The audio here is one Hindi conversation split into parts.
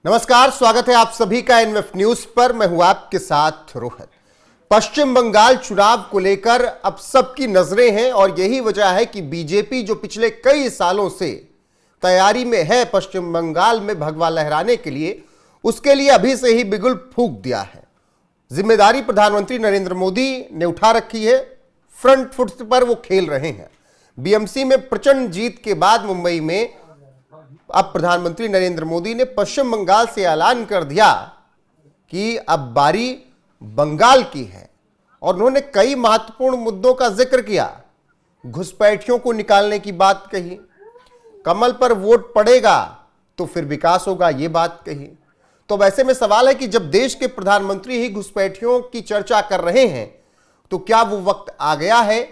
नमस्कार, स्वागत है आप सभी का एनएफ न्यूज पर। मैं हूं आपके साथ रोहित। पश्चिम बंगाल चुनाव को लेकर अब सबकी नजरें हैं और यही वजह है कि बीजेपी जो पिछले कई सालों से तैयारी में है पश्चिम बंगाल में भगवा लहराने के लिए, उसके लिए अभी से ही बिगुल फूंक दिया है। जिम्मेदारी प्रधानमंत्री नरेंद्र मोदी ने उठा रखी है, फ्रंट फुट पर वो खेल रहे हैं। बीएमसी में प्रचंड जीत के बाद मुंबई में अब प्रधानमंत्री नरेंद्र मोदी ने पश्चिम बंगाल से ऐलान कर दिया कि अब बारी बंगाल की है और उन्होंने कई महत्वपूर्ण मुद्दों का जिक्र किया। घुसपैठियों को निकालने की बात कही, कमल पर वोट पड़ेगा तो फिर विकास होगा, यह बात कही। तो वैसे में सवाल है कि जब देश के प्रधानमंत्री ही घुसपैठियों की चर्चा कर रहे हैं तो क्या वो वक्त आ गया है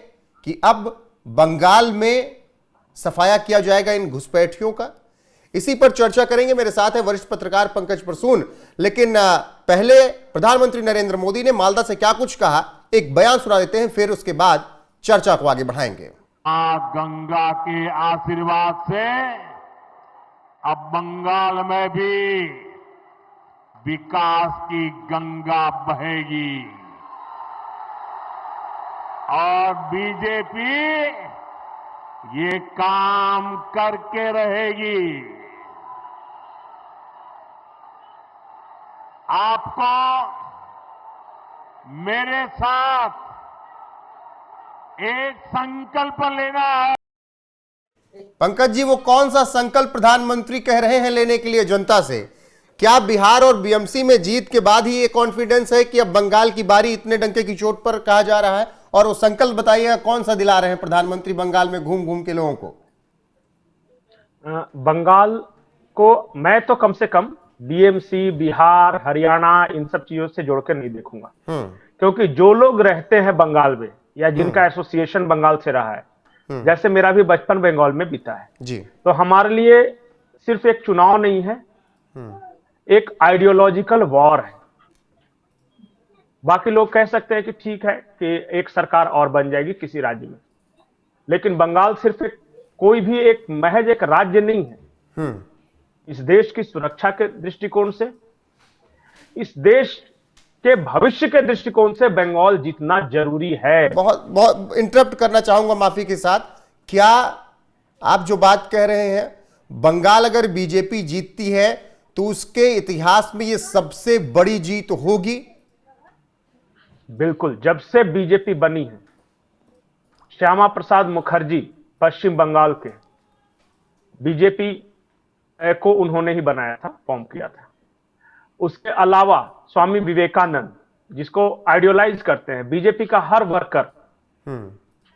कि अब बंगाल में सफाया किया जाएगा इन घुसपैठियों का? इसी पर चर्चा करेंगे। मेरे साथ है वरिष्ठ पत्रकार पंकज प्रसून। लेकिन पहले प्रधानमंत्री नरेंद्र मोदी ने मालदा से क्या कुछ कहा, एक बयान सुना देते हैं, फिर उसके बाद चर्चा को आगे बढ़ाएंगे। गंगा के आशीर्वाद से अब बंगाल में भी विकास की गंगा बहेगी और बीजेपी ये काम करके रहेगी। आपको मेरे साथ एक संकल्प लेना है। पंकज जी, वो कौन सा संकल्प प्रधानमंत्री कह रहे हैं लेने के लिए जनता से? क्या बिहार और बीएमसी में जीत के बाद ही ये कॉन्फिडेंस है कि अब बंगाल की बारी इतने डंके की चोट पर कहा जा रहा है? और वो संकल्प बताइएगा कौन सा दिला रहे हैं प्रधानमंत्री बंगाल में घूम घूम के लोगों को? बंगाल को मैं तो कम से कम बीएमसी, बिहार, हरियाणा इन सब चीजों से जोड़कर नहीं देखूंगा, क्योंकि जो लोग रहते हैं बंगाल में या जिनका एसोसिएशन बंगाल से रहा है, जैसे मेरा भी बचपन बंगाल में बीता है जी, तो हमारे लिए सिर्फ एक चुनाव नहीं है, एक आइडियोलॉजिकल वॉर है। बाकी लोग कह सकते हैं कि ठीक है कि एक सरकार और बन जाएगी किसी राज्य में, लेकिन बंगाल सिर्फ कोई भी एक महज एक राज्य नहीं है। इस देश की सुरक्षा के दृष्टिकोण से, इस देश के भविष्य के दृष्टिकोण से बंगाल जीतना जरूरी है। बहुत इंटरप्ट करना चाहूंगा माफी के साथ। क्या आप जो बात कह रहे हैं, बंगाल अगर बीजेपी जीतती है तो उसके इतिहास में यह सबसे बड़ी जीत होगी? बिल्कुल। जब से बीजेपी बनी है, श्यामा प्रसाद मुखर्जी पश्चिम बंगाल के, बीजेपी को उन्होंने ही बनाया था, फॉर्म किया था। उसके अलावा स्वामी विवेकानंद, जिसको आइडियोलाइज करते हैं, बीजेपी का हर वर्कर,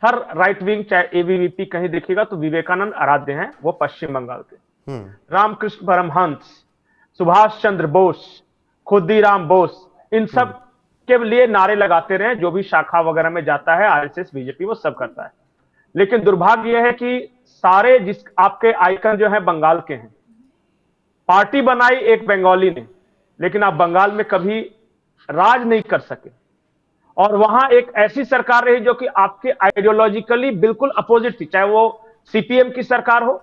हर राइट विंग, चाहे एबीवीपी कहीं देखिएगा तो विवेकानंद आराध्य हैं, वो पश्चिम बंगाल के। रामकृष्ण परमहंस, सुभाष चंद्र बोस, खुदीराम बोस, इन सब के लिए नारे लगाते रहे। जो भी शाखा वगैरह में जाता है आरएसएस, बीजेपी, वो सब करता है। लेकिन दुर्भाग्य यह है कि सारे जिस आपके आइकन जो है बंगाल के हैं। पार्टी बनाई एक बंगाली ने, लेकिन आप बंगाल में कभी राज नहीं कर सके। और वहां एक ऐसी सरकार रही जो कि आपके आइडियोलॉजिकली बिल्कुल अपोजिट थी, चाहे वो सीपीएम की सरकार हो।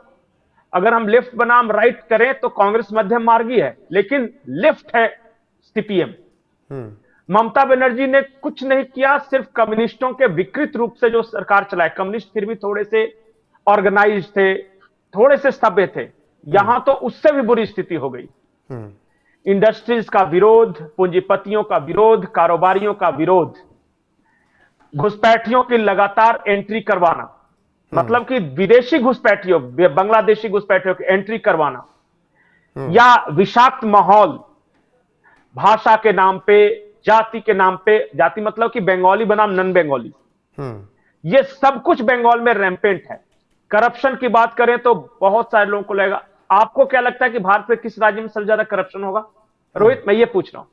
अगर हम लेफ्ट बनाम राइट करें तो कांग्रेस मध्यम मार्गी है, लेकिन लेफ्ट है सीपीएम। ममता बनर्जी ने कुछ नहीं किया, सिर्फ कम्युनिस्टों के विकृत रूप से जो सरकार चलाए। कम्युनिस्ट फिर भी थोड़े से ऑर्गेनाइज थे, थोड़े से सभ्य थे। यहां तो उससे भी बुरी स्थिति हो गई। इंडस्ट्रीज का विरोध, पूंजीपतियों का विरोध, कारोबारियों का विरोध, घुसपैठियों की लगातार एंट्री करवाना, मतलब कि विदेशी घुसपैठियों, बांग्लादेशी घुसपैठियों की एंट्री करवाना, या विषाक्त माहौल, भाषा के नाम पे, जाति के नाम पे, जाति मतलब कि बंगाली बनाम नॉन बंगाली, ये सब कुछ बंगाल में रैंपेंट है। करप्शन की बात करें तो बहुत सारे लोगों को लगेगा। आपको क्या लगता है कि भारत में किस राज्य में सबसे ज्यादा करप्शन होगा? रोहित, मैं ये पूछ रहा हूं।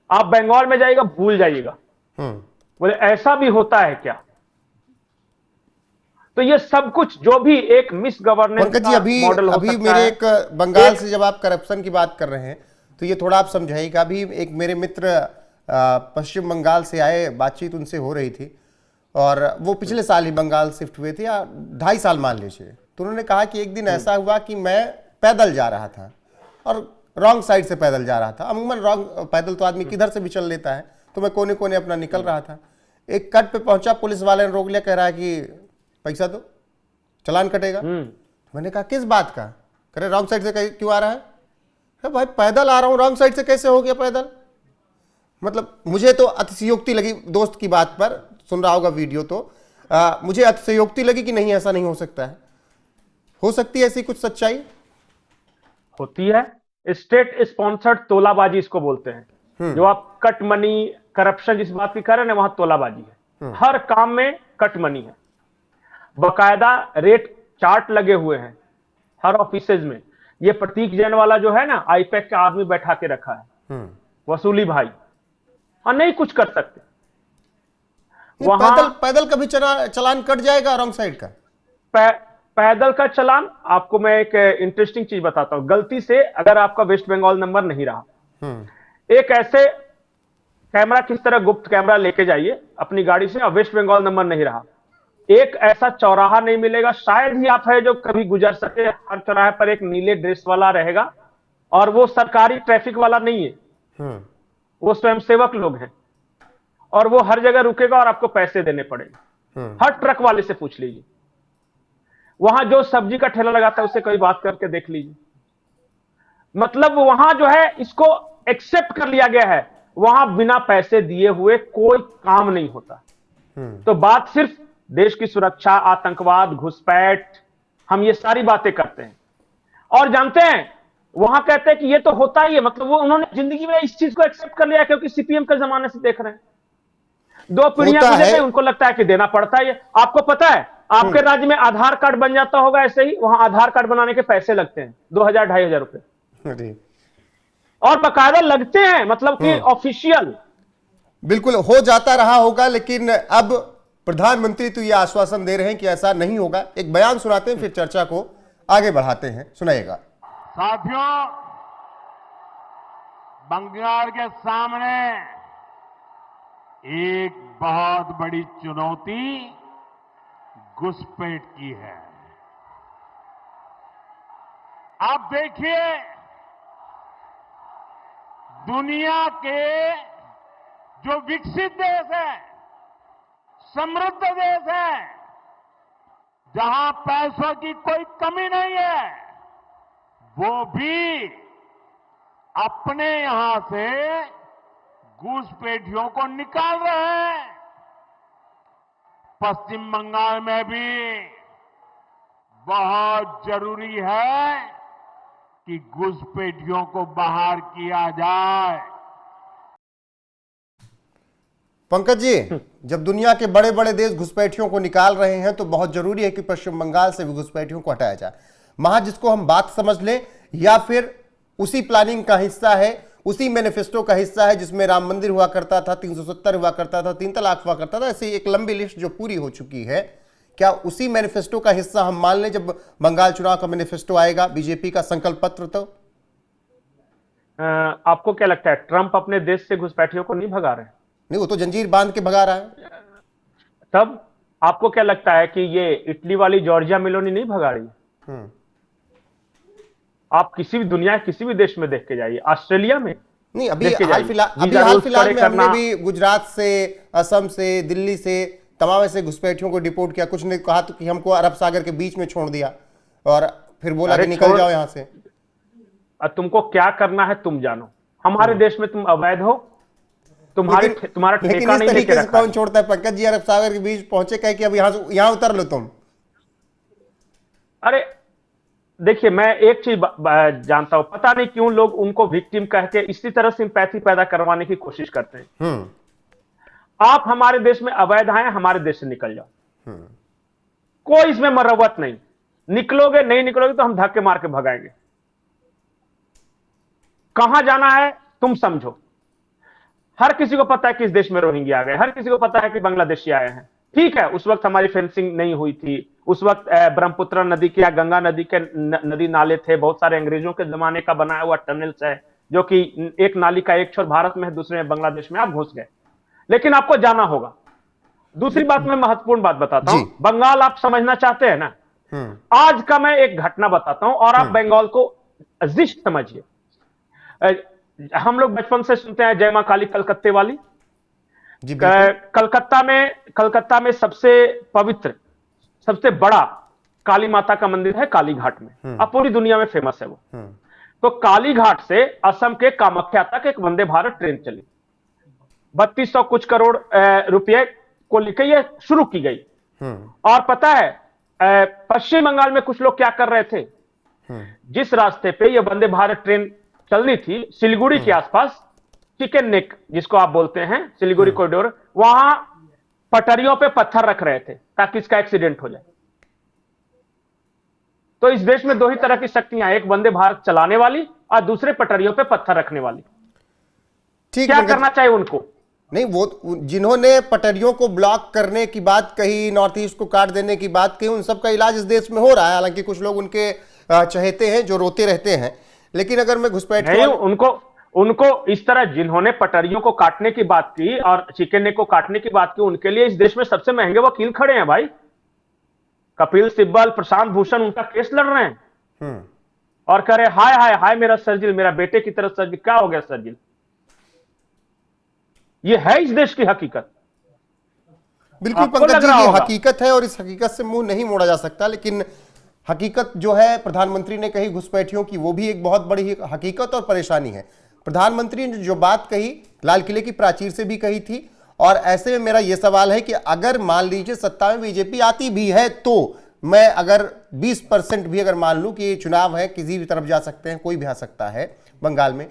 आप बंगाल में जाइएगा, भूल जाइएगा। बोले ऐसा भी होता है क्या? तो ये सब कुछ जो भी एक मिस गवर्नेंस का मॉडल हो सकता है। अभी मेरे एक बंगाल से जब आप करप्शन की बात कर रहे हैं तो ये थोड़ा आप समझाइएगा। अभी एक मेरे मित्र पश्चिम बंगाल से आए, बातचीत उनसे हो रही थी और वो पिछले साल ही बंगाल शिफ्ट हुए थे, या 2.5 साल मान लीजिए। तो उन्होंने कहा कि एक दिन ऐसा हुआ कि मैं पैदल जा रहा था और रॉन्ग साइड से पैदल जा रहा था। अमूमन रॉन्ग पैदल तो आदमी किधर से भी चल लेता है, तो मैं कोने कोने अपना निकल रहा था। एक कट पे पहुंचा, पुलिस वाले ने रोक लिया, कह रहा है कि पैसा दो, चालान कटेगा। मैंने कहा किस बात का? कह रहे रॉन्ग साइड से क्यों आ रहा है? अरे भाई पैदल आ रहा हूं, रॉन्ग साइड से कैसे हो गया पैदल? मतलब मुझे तो अतिशयोक्ति लगी दोस्त की बात पर, सुन रहा होगा वीडियो तो मुझे अतिशयोक्ति लगी कि नहीं, ऐसा नहीं हो सकता है। हो सकती है ऐसी कुछ सच्चाई? होती है। स्टेट स्पॉन्सर्ड तोलाबाजी इसको बोलते हैं। जो आप कट मनी करप्शन जिस बात की कर रहे हैं वहां तोलाबाजी है। हर काम में कट मनी है, बकायदा रेट चार्ट लगे हुए हैं हर ऑफिसेज में। ये प्रतीक जैन वाला जो है ना, आईपैक का आदमी बैठा के रखा है, वसूली भाई, और नहीं कुछ कर सकते। वहां पैदल कभी चालान कट जाएगा रॉन्ग साइड का? पैदल का चालान, आपको मैं एक इंटरेस्टिंग चीज बताता हूं। गलती से अगर आपका वेस्ट बंगाल नंबर नहीं रहा, एक ऐसे कैमरा, किस तरह गुप्त कैमरा लेके जाइए अपनी गाड़ी से, और वेस्ट बंगाल नंबर नहीं रहा, एक ऐसा चौराहा नहीं मिलेगा, शायद ही आप है जो कभी गुजर सके। हर चौराहे पर एक नीले ड्रेस वाला रहेगा, और वो सरकारी ट्रैफिक वाला नहीं है, वो स्वयंसेवक लोग हैं, और वो हर जगह रुकेगा और आपको पैसे देने पड़ेंगे। हर ट्रक वाले से पूछ लीजिए, वहां जो सब्जी का ठेला लगाता है उससे कभी बात करके देख लीजिए। मतलब वहां जो है इसको एक्सेप्ट कर लिया गया है, वहां बिना पैसे दिए हुए कोई काम नहीं होता। तो बात सिर्फ देश की सुरक्षा, आतंकवाद, घुसपैठ, हम ये सारी बातें करते हैं। और जानते हैं वहां कहते हैं कि ये तो होता ही है, मतलब वो उन्होंने जिंदगी में इस चीज को एक्सेप्ट कर लिया, क्योंकि सीपीएम के जमाने से देख रहे हैं, 2 पीढ़ियां गुजर गई, उनको लगता है कि देना पड़ता है। आपको पता है आपके राज्य में आधार कार्ड बन जाता होगा ऐसे ही, वहां आधार कार्ड बनाने के पैसे लगते हैं 2000-2500 रुपए, और बकायदा लगते हैं, मतलब कि ऑफिशियल। बिल्कुल हो जाता रहा होगा, लेकिन अब प्रधानमंत्री तो ये आश्वासन दे रहे हैं कि ऐसा नहीं होगा। एक बयान सुनाते हैं, फिर चर्चा को आगे बढ़ाते हैं, सुनाइएगा। साथियों, बंगाल के सामने एक बहुत बड़ी चुनौती घुसपैठ की है। आप देखिए, दुनिया के जो विकसित देश है, समृद्ध देश है, जहां पैसों की कोई कमी नहीं है, वो भी अपने यहां से घुसपैठियों को निकाल रहे हैं। पश्चिम बंगाल में भी बहुत जरूरी है कि घुसपैठियों को बाहर किया जाए। पंकज जी, जब दुनिया के बड़े बड़े देश घुसपैठियों को निकाल रहे हैं तो बहुत जरूरी है कि पश्चिम बंगाल से भी घुसपैठियों को हटाया जाए। महज जिसको हम बात समझ लें, या फिर उसी प्लानिंग का हिस्सा है, उसी मैनिफेस्टो का हिस्सा है जिसमें राम मंदिर हुआ करता था, 370 हुआ करता था, 3 तलाक हुआ करता था, ऐसी एक लंबी लिस्ट जो पूरी हो चुकी है। क्या उसी मैनिफेस्टो का हिस्सा हम मान लें जब बंगाल चुनाव का मैनिफेस्टो आएगा, बीजेपी का संकल्प पत्र? तो आपको क्या लगता है ट्रंप अपने देश से घुसपैठियों को नहीं भगा रहे? नहीं, वो तो जंजीर बांध के भगा रहा है। तब आपको क्या लगता है कि ये इटली वाली जॉर्जिया मेलोनी नहीं भगा रही? आप किसी भी दुनिया किसी भी देश में देख के जाइए, ऑस्ट्रेलिया में नहीं, अभी हाल फिलहाल में हमने भी गुजरात से, असम से, दिल्ली से तमाम ऐसे घुसपैठियों को डिपोर्ट किया। कुछ ने कहा तो कि हमको अरब सागर के बीच में छोड़ दिया और फिर बोला कि निकल जाओ यहां से। तुमको क्या करना है तुम जानो, हमारे देश में तुम अवैध हो, तुम्हारा ठेका नहीं लेके रखा। कौन छोड़ता है पंकज जी? अरब सागर के बीच पहुंचे कहे कि अब यहां उतर लो तुम। अरे देखिए, मैं एक चीज जानता हूं, पता नहीं क्यों लोग उनको विक्टिम कह के इसी तरह सिंपैथी पैदा करवाने की कोशिश करते हैं। आप हमारे देश में अवैध आए, हमारे देश से निकल जाओ, कोई इसमें मरवत नहीं। निकलोगे नहीं निकलोगे तो हम धक्के मार के भगाएंगे। कहां जाना है तुम समझो। हर किसी को पता है कि इस देश में रोहिंग्या आ गए, हर किसी को पता है कि बांग्लादेशी आए हैं। ठीक है, उस वक्त हमारी फेंसिंग नहीं हुई थी, उस वक्त ब्रह्मपुत्र नदी के या गंगा नदी के नदी नाले थे, बहुत सारे अंग्रेजों के जमाने का बनाया हुआ टनल्स है, जो कि एक नाली का एक छोर भारत में है, दूसरे में बांग्लादेश में। आप घुस गए, लेकिन आपको जाना होगा। दूसरी बात, मैं महत्वपूर्ण बात बताता हूं, बंगाल आप समझना चाहते हैं ना, आज का मैं एक घटना बताता हूं और आप बंगाल को जिस्ट समझिए। हम लोग बचपन से सुनते हैं जय मां काली कलकत्ते वाली। जी बिल्कुल। कलकत्ता में सबसे पवित्र, सबसे बड़ा काली माता का मंदिर है काली घाट में। अब पूरी दुनिया में फेमस है वो। तो काली घाट से असम के कामाख्या तक एक वंदे भारत ट्रेन चली, 3200 कुछ करोड़ रुपए को लेकर ये शुरू की गई। और पता है पश्चिम बंगाल में कुछ लोग क्या कर रहे थे, जिस रास्ते पे ये वंदे भारत ट्रेन चलनी थी सिलीगुड़ी के आसपास, चिकन नेक जिसको आप बोलते हैं, सिलीगुड़ी कॉरिडोर, वहां पटरियों पे पत्थर रख रहे थे ताकि इसका एक्सीडेंट हो जाए। तो इस देश में दो ही तरह की शक्तियां, एक वंदे भारत चलाने वाली और दूसरे पटरियों पे पत्थर रखने वाली। ठीक, क्या करना चाहिए उनको? नहीं, वो जिन्होंने पटरियों को ब्लॉक करने की बात कही, नॉर्थ ईस्ट को काट देने की बात कही, उन सब का इलाज इस देश में हो रहा है। हालांकि कुछ लोग उनके चहेते हैं जो रोते रहते हैं, लेकिन अगर मैं घुसपैठियों उनको इस तरह जिन्होंने पटरियों को काटने की बात की और चिकन नेक को काटने की बात की, उनके लिए इस देश में सबसे महंगे वकील खड़े हैं भाई। कपिल सिब्बल, प्रशांत भूषण उनका केस लड़ रहे हैं और कह रहे हाय हाय हाय मेरा सर्जिल, मेरा बेटे की तरह सर्जिल, क्या हो गया सर्जिल? ये है इस देश की हकीकत। बिल्कुल पंकज जी, ये हकीकत है और इस हकीकत से मुंह नहीं मोड़ा जा सकता। लेकिन हकीकत जो है प्रधानमंत्री ने कही घुसपैठियों की, वो भी एक बहुत बड़ी हकीकत और परेशानी है। प्रधानमंत्री ने जो बात कही लाल किले की प्राचीर से भी कही थी। और ऐसे में मेरा यह सवाल है कि अगर मान लीजिए सत्ता में बीजेपी आती भी है, तो मैं अगर 20% भी अगर मान लूं कि ये चुनाव है, किसी भी तरफ जा सकते हैं, कोई भी आ सकता है बंगाल में,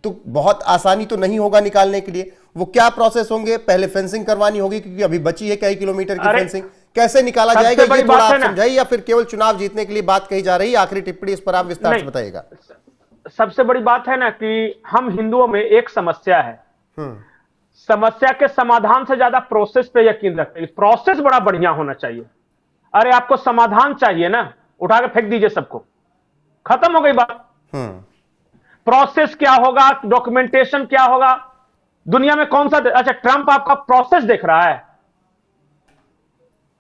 तो बहुत आसानी तो नहीं होगा निकालने के लिए। वो क्या प्रोसेस होंगे? पहले फेंसिंग करवानी होगी क्योंकि अभी बची है कई किलोमीटर की फेंसिंग। कैसे निकाला जाएगा ये थोड़ा आप समझाइए, या फिर केवल चुनाव जीतने के लिए बात कही जा रही है? आखिरी टिप्पणी इस पर आप विस्तार से बताइएगा। सबसे बड़ी बात है ना कि हम हिंदुओं में एक समस्या है, समस्या के समाधान से ज्यादा प्रोसेस पे यकीन रखते हैं। प्रोसेस बड़ा बढ़िया होना चाहिए। अरे आपको समाधान चाहिए ना, उठा के फेंक दीजिए सबको, खत्म हो गई बात। प्रोसेस क्या होगा, डॉक्यूमेंटेशन क्या होगा, दुनिया में कौन सा अच्छा ट्रंप आपका प्रोसेस देख रहा है?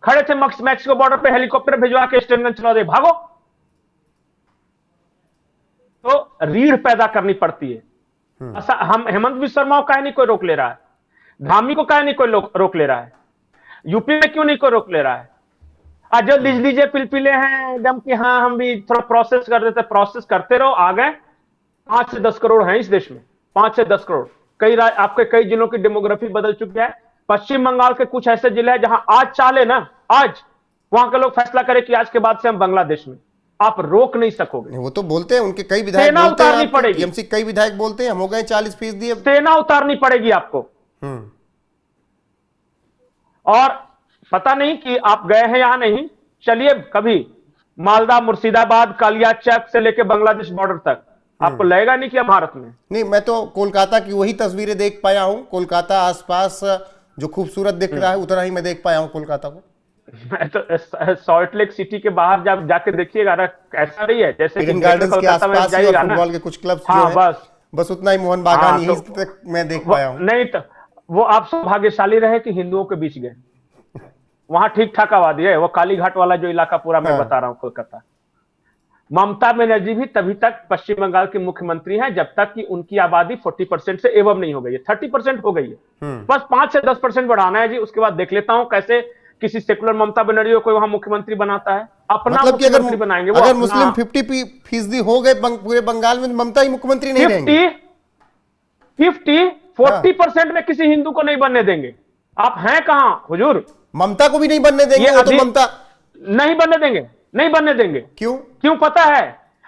खड़े थे मैक्सिको बॉर्डर पे, हेलीकॉप्टर भिजवा के स्टेन गन चला दे, भागो। तो रीढ़ पैदा करनी पड़ती है। हम हेमंत बिस्वा शर्मा को काहे नहीं कोई रोक ले रहा है? धामी को काहे नहीं कोई रोक ले रहा है? यूपी में क्यों नहीं कोई रोक ले रहा है? आज जो लीजिए पिलपिले हैं एकदम कि हाँ हम भी थोड़ा प्रोसेस कर देते, प्रोसेस करते रहो। आ गए 5 से 10 करोड़ हैं इस देश में, 5 से 10 करोड़। आपके कई जिलों की डेमोग्राफी बदल चुकी है। पश्चिम बंगाल के कुछ ऐसे जिले हैं जहां आज चाले ना, आज वहां के लोग फैसला करें कि आज के बाद से हम बांग्लादेश में, आप रोक नहीं सकोगे। वो तो बोलते हैं, उनके कई विधायक सेना उतारनी पड़ेगी, टीएमसी कई विधायक बोलते हैं हम हो गए 40%। सेना उतारनी पड़ेगी आपको। और पता नहीं कि आप गए हैं या नहीं, चलिए कभी मालदा, मुर्शिदाबाद, कालियाचक से लेकर बांग्लादेश बॉर्डर तक, आपको लगेगा नहीं कि आप भारत में। नहीं, मैं तो कोलकाता की वही तस्वीरें देख पाया हूं। कोलकाता आसपास जो खूबसूरत दिख रहा है उतना ही मैं देख पाया हूं कोलकाता को। मैं तो सॉल्ट लेक सिटी के बाहर जब जाके देखिएगा, ऐसा नहीं है जैसे ईडन गार्डन्स के आसपास और फुटबॉल के कुछ क्लब्स जो हैं, बस उतना ही मोहन बागान यहीं तक मैं देख पाया हूं। नहीं तो वो आप सौभाग्यशाली रहे कि हिंदुओं के बीच गए, वहां ठीक ठाक आबादी है। वो काली घाट वाला जो इलाका पूरा मैं बता रहा हूं कोलकाता। ममता बनर्जी भी तभी तक पश्चिम बंगाल की मुख्यमंत्री हैं जब तक कि उनकी आबादी 40% से एवं नहीं हो गई है। 30% हो गई है, बस 5 से 10% बढ़ाना है जी। उसके बाद देख लेता हूं कैसे किसी सेकुलर ममता बनर्जी को वहां मुख्यमंत्री बनाता है। अपना मतलब कि मुख्यमंत्री बनाएंगे वो। अगर मुस्लिम 50% हो गए पूरे बंगाल में, ममता ही मुख्यमंत्री नहीं रहेंगे। 40% में किसी हिंदू को नहीं बनने देंगे। आप हैं कहां हुजूर? ममता को भी नहीं बनने देंगे। वो तो ममता नहीं बनने देंगे, नहीं बनने देंगे। क्यों पता है?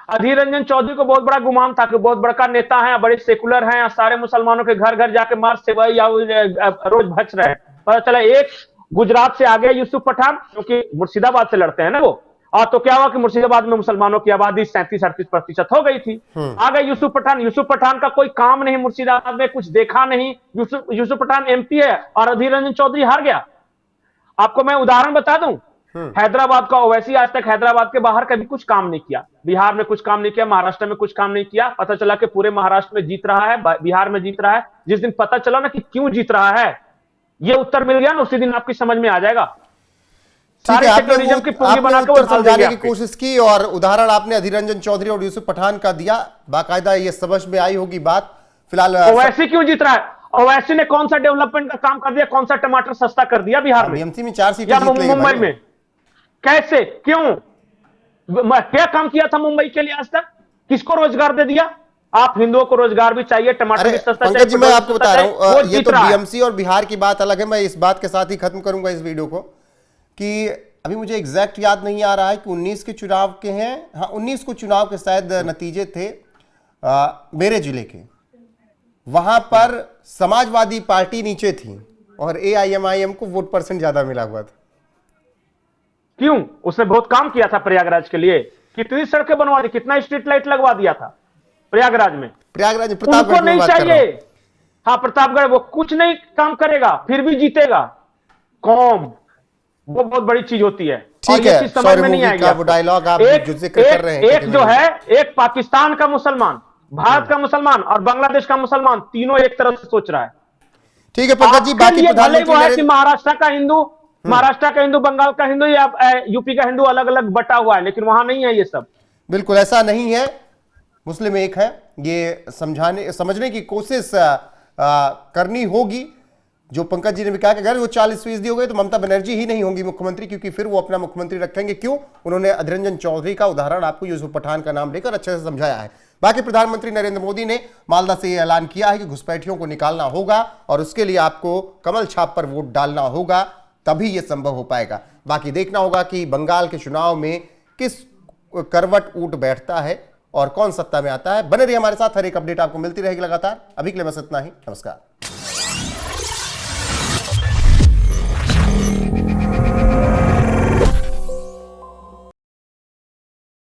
अधीर रंजन चौधरी को बहुत बड़ा गुमान था कि बहुत बड़का नेता है, बड़े सेकुलर हैं, सारे मुसलमानों के घर घर जाके मार सेवा या रोज भच रहे हैं। पता चला एक गुजरात से आ गया यूसुफ पठान, क्योंकि मुर्शिदाबाद से लड़ते हैं ना वो। और तो क्या हुआ कि मुर्शिदाबाद में मुसलमानों की आबादी 37-38% हो गई थी। आ गए यूसुफ पठान। यूसुफ पठान का कोई काम नहीं मुर्शिदाबाद में, कुछ देखा नहीं। यूसुफ पठान एमपी है और अधीर रंजन चौधरी हार गया। आपको मैं उदाहरण बता दूं, हैदराबाद का ओवैसी आज तक हैदराबाद के बाहर कभी कुछ काम नहीं किया, बिहार में कुछ काम नहीं किया, महाराष्ट्र में कुछ काम नहीं किया। पता चला कि पूरे महाराष्ट्र में जीत रहा है, बिहार में जीत रहा है। जिस दिन पता चला ना कि क्यों जीत रहा है, ये उत्तर मिल गया ना, उसी दिन आपकी समझ में आ जाएगा। ठीक है, आपने सेक्युलरिज्म की पुंगी आपने बना के उत्तर वो डाल समझाने देंगे की आपके। कोशिश की और उदाहरण आपने अधीर रंजन चौधरी और यूसुफ पठान का दिया, बाकायदा ये समझ में आई होगी बात। फिलहाल ओवैसी क्यों जीत रहा है? ओवैसी ने कौन सा डेवलपमेंट का काम कर दिया? कौन सा टमाटर सस्ता कर दिया बिहार में बीएमसी में 4 सीटें या जीत लेंगे मुंबई भाई। में? कैसे, क्यों? क्या काम किया था मुंबई के लिए आज तक? किसको रोजगार दे दिया? आप हिंदुओं को रोजगार भी चाहिए, टमाटर अरे भी सस्ता पंकज चाहिए, जी, मैं पेट्रोल आपको भी बता सस्ता रहा हूं, चाहिए, वो ये जीत तो रहा है। बीएमसी और बिहार की बात अलग है। मैं इस बात के साथ ही खत्म करूंगा इस वीडियो को कि अभी मुझे एग्जैक्ट याद नहीं आ रहा है कि 19 के चुनाव के हैं, हाँ 19 को चुनाव के शायद नतीजे थे मेरे जिले के। वहां पर समाजवादी पार्टी नीचे थी और एआईएमआईएम को वोट परसेंट ज्यादा मिला हुआ था। क्यों? उसने बहुत काम किया था प्रयागराज के लिए, कितनी सड़कें बनवा दी, कितना स्ट्रीट लाइट लगवा दिया था प्रयागराज में। प्रयागराज उनको प्रतापगढ़ नहीं में बात कर रहा चाहिए। हूं। हाँ, प्रतापगढ़ वो कुछ नहीं काम करेगा फिर भी जीतेगा। कौम वो बहुत बड़ी चीज होती है। ठीक और ये है, चीज समझ सॉरी में नहीं मूवी आएगी का आपको। वो डायलॉग आप एक जो जिक्र कर रहे हैं एक कि जो नहीं। है, एक पाकिस्तान का मुसलमान, भारत का मुसलमान और बांग्लादेश का मुसलमान, तीनों एक तरह से सोच रहा है। ठीक है पंकज जी, आपके बाकी लिए भले ही प्रधानमंत्री वो है कि नरेंद्र महाराष्ट्र का हिंदू, बंगाल का हिंदू या यूपी का हिंदू अलग अलग बटा हुआ है, लेकिन वहां नहीं है ये सब। बिल्कुल ऐसा नहीं है, मुस्लिम एक है। ये समझने की कोशिश करनी होगी। जो पंकज जी ने भी कहा कि अगर वो 40% हो गए तो ममता बनर्जी ही नहीं होंगी मुख्यमंत्री, क्योंकि फिर वो अपना मुख्यमंत्री रखेंगे। क्यों? उन्होंने अधीर रंजन चौधरी का उदाहरण आपको यूसुफ पठान का नाम लेकर अच्छे से समझाया है। बाकी प्रधानमंत्री नरेंद्र मोदी ने मालदा से यह ऐलान किया है कि घुसपैठियों को निकालना होगा और उसके लिए आपको कमल छाप पर वोट डालना होगा, तभी यह संभव हो पाएगा। बाकी देखना होगा कि बंगाल के चुनाव में किस करवट ऊट बैठता है और कौन सत्ता में आता है। बने रहिए हमारे साथ, हर एक अपडेट आपको मिलती रहेगी लगातार। अभी के लिए बस इतना ही, नमस्कार।